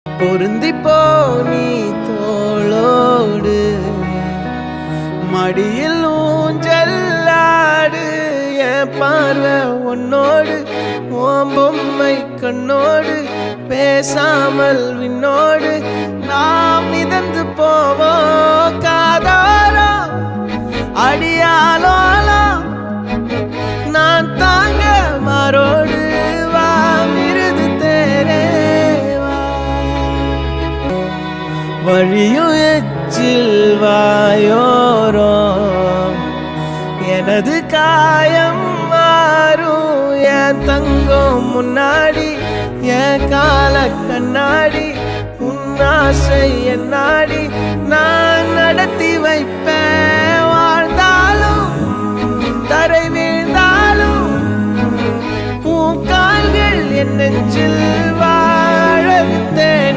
பொருந்தி போனி தோளோடு மடியில் ஊஞ்சல்லாடு என் பார்வை உன்னோடு ஓம் பொம்மை கண்ணோடு பேசாமல் விண்ணோடு நாம் மிதந்து போவோம் காதாரோ அடியாலோலோ நான் தாங்க மாறோடு வா மிருது தேரேவா வழியும் எச்சில் வாயோரோ எனது காயம் மாறும் என் தங்கம் முன்னாடி என் கால கண்ணாடி உன்னாசை என்னாடி நான் நடத்தி வைப்பேன் வாழ்ந்தாலும் தரை வீழ்ந்தாலும் உன் கால்கள் என் நெஞ்சில் வாழ விட்டேன்